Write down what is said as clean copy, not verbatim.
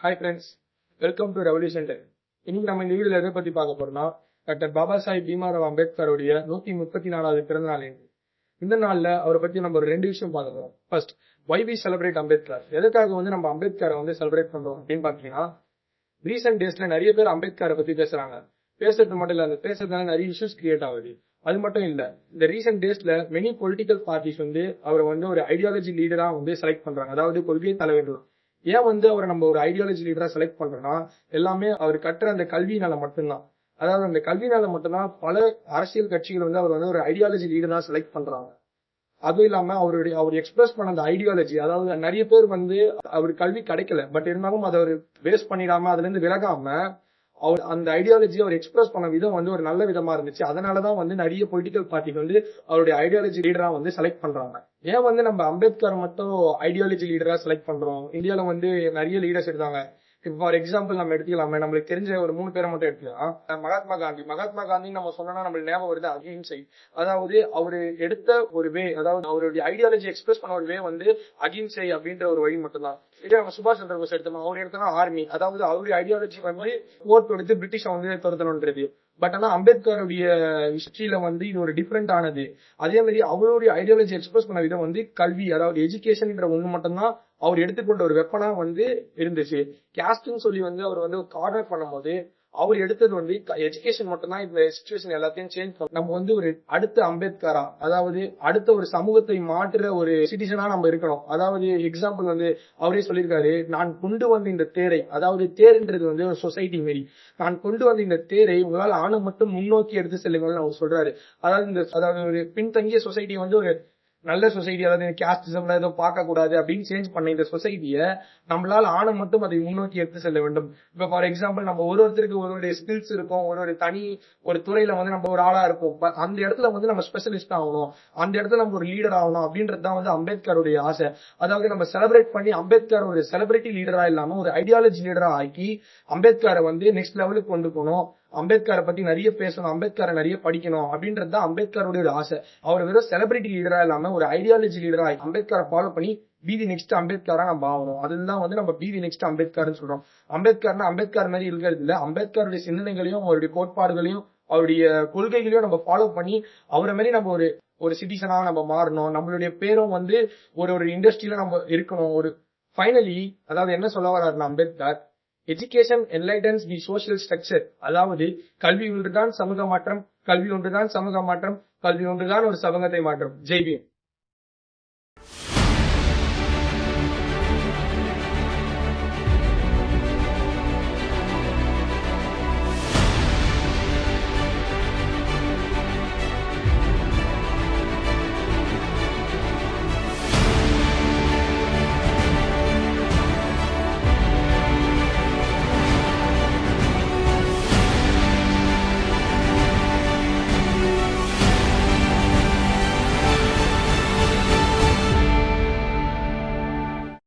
Hi friends, welcome to Revolution Day. இன்னைக்கு நம்ம இந்த வீடியோல எதை பத்தி பார்க்க போறோம்னா டாக்டர் பாபா சாஹிப் பீம்ராவ் அம்பேத்கருடைய 134வது பிறந்த நாள். இந்த நாள்ல அவரை பத்தி நம்ம ஒரு 2 விஷயம் பார்க்க போறோம். First, why we celebrate Ambedkar. எதுக்காக நம்ம அம்பேத்கரை செலிப்ரேட் பண்றோம் அப்படின்னு பாத்தீங்கன்னா, ரீசெண்ட் டேஸ்ல நிறைய பேர் அம்பேத்கரை பத்தி பேசுறாங்க. பேசுறது மட்டும் இல்ல, அந்த பேசுறதுனால நிறைய இஷ்யூஸ் கிரியேட் ஆகுது. அது மட்டும் இல்ல, இந்த ரீசெண்ட் டேஸ்ல மெனி பொலிட்டிக்கல் பார்ட்டிஸ் அவரை ஒரு ஐடியாலஜி லீடரா செலக்ட் பண்றாங்க. அதாவது கொள்கை தலைவர்கள். ஏன் அவரை நம்ம ஒரு ஐடியாலஜி லீடரா செலக்ட் பண்றோம்னா, எல்லாமே அவர் கற்ற அந்த கல்வியினால மட்டும்தான். அதாவது அந்த கல்வினால மட்டும்தான் பல அரசியல் கட்சிகள் அவர் ஒரு ஐடியாலஜி லீடரா செலக்ட் பண்றாங்க. அதுவும் இல்லாம அவர் எக்ஸ்பிரஸ் பண்ண அந்த ஐடியாலஜி, அதாவது நிறைய பேர் அவர் கல்வி கிடைக்கல, பட் இருந்தாலும் அதை அவர் வேஸ்ட் பண்ணிடாம அதுல இருந்து விலகாம அவர் அந்த ஐடியாலஜி அவர் எக்ஸ்பிரஸ் பண்ண விதம் ஒரு நல்ல விதமா இருந்துச்சு. அதனாலதான் நிறைய பொலிட்டிக்கல் பார்ட்டிக்கு அவருடைய ஐடியாலஜி லீடரா செலக்ட் பண்றாங்க. ஏன் நம்ம அம்பேத்கர் மட்டும் ஐடியாலஜி லீடரா செலக்ட் பண்றோம்? இந்தியால நிறைய லீடர்ஸ் இருக்காங்க. ஃபார் எக்ஸாம்பிள் நம்ம எடுத்துக்கலாமே, நம்மளுக்கு தெரிஞ்ச ஒரு 3 பேரை மட்டும் எடுத்துக்கலாம். மகாத்மா காந்தி நம்ம சொன்னா நம்மளுக்கு ஞாபகம் வருது அகிம்சை. அதாவது அவரு எடுத்த ஒரு வே, அதாவது அவருடைய ஐடியாலஜி எக்ஸ்பிரஸ் பண்ண ஒரு வே அகிம்சை அப்படின்ற ஒரு வழி மட்டும்தான். இதே நம்ம சுபாஷ் சந்திர போஸ் எடுத்தோம், அவர் எடுத்தோம்னா ஆர்மி. அதாவது அவருடைய ஐடியாலஜி போர் கொடுத்து பிரிட்டிஷ் துரத்தணும்ன்றது. பட் ஆனா அம்பேத்கருடைய ஹிஸ்டரியில இது ஒரு டிஃபரெண்ட் ஆனது. அதே மாதிரி அவருடைய ஐடியாலஜி எக்ஸ்பிரஸ் பண்ண விதம் கல்வி, அதாவது எஜுகேஷன் ஒண்ணு மட்டும்தான் அவர் எடுத்துக்கொண்ட ஒரு வெப்பனா இருந்துச்சு. கேஸ்ட்னு சொல்லி அவர் கார்னர் பண்ணும்போது அவர் எடுத்தது எஜுகேஷன் மட்டும்தான் இந்த சிச்சுவேஷன் எல்லாத்தையும் சேஞ்ச் பண்ணும். நம்ம ஒரு அடுத்த அம்பேத்கரா, அதாவது அடுத்த ஒரு சமூகத்தை மாற்றுற ஒரு சிட்டிசனா நம்ம இருக்கணும். அதாவது எக்ஸாம்பிள் அவரே சொல்லியிருக்காரு, நான் கொண்டு வந்த இந்த தேரை, அதாவது தேர்ன்றது ஒரு சொசைட்டி மாரி, நான் கொண்டு வந்த இந்த தேரை உங்களால் ஆணை மட்டும் முன்னோக்கி எடுத்து செல்லுங்கள்னு அவர் சொல்றாரு. அதாவது ஒரு பின்தங்கிய சொசைட்டி ஒரு நல்ல சொசைட்டி, அதாவது கேஸ்டிசம் ஏதோ பார்க்க கூடாது அப்படின்னு சேஞ்ச் பண்ண இந்த சொசைட்டியை நம்மளால ஆணை மட்டும் அதை முன்னோக்கி எடுத்து செல்ல வேண்டும். இப்ப ஃபார் எக்ஸாம்பிள் நம்ம ஒருத்தருக்கு ஒரு ஸ்கில்ஸ் இருக்கும், ஒரு தனி ஒரு துறையில நம்ம ஒரு ஆளா இருப்போம். அந்த இடத்துல நம்ம ஸ்பெஷலிஸ்ட் ஆகணும், அந்த இடத்துல நம்ம ஒரு லீடர் ஆகணும் அப்படின்றதுதான் அம்பேத்கருடைய ஆசை. அதாவது நம்ம செலிப்ரேட் பண்ணி அம்பேத்கர் ஒரு செலிபிரிட்டி லீடரா இல்லாம ஒரு ஐடியாலஜி லீடரா ஆக்கி அம்பேத்கரை நெக்ஸ்ட் லெவலுக்கு கொண்டு போகணும். அம்பேத்கரை பத்தி நிறைய பேசணும், அம்பேத்கரை நிறைய படிக்கணும் அப்படின்றதுதான் அம்பேத்கருடைய ஒரு ஆசை. அவர் வெறும் செலிபிரிட்டி லீடரா இல்லாம ஒரு ஐடியாலஜி லீடரா அம்பேத்கரை ஃபாலோ பண்ணி பீதி நெக்ஸ்ட் அம்பேத்கரா நம்ம ஆகணும். அதுதான் நம்ம பீதி நெக்ஸ்ட் அம்பேத்கர்னு சொல்றோம். அம்பேத்கர்னா அம்பேத்கர் மாதிரி இருக்கிறது இல்ல, அம்பேத்கருடைய சிந்தனைகளையும் அவருடைய கோட்பாடுகளையும் அவருடைய கொள்கைகளையும் நம்ம ஃபாலோ பண்ணி அவரை மாதிரி நம்ம ஒரு சிட்டிசனா நம்ம மாறணும். நம்மளுடைய பேரும் ஒரு இண்டஸ்ட்ரியில நம்ம இருக்கணும். ஒரு ஃபைனலி அதாவது என்ன சொல்ல வர்றாருன்னா Ambedkar, education enlightens the social structure. அதாவது கல்வி ஒன்றுதான் சமூக மாற்றம், கல்வி ஒன்றுதான் சமூக மாற்றம், கல்வி ஒன்றுதான் ஒரு சமூகத்தை மாற்றம். ஜெய் பீம்.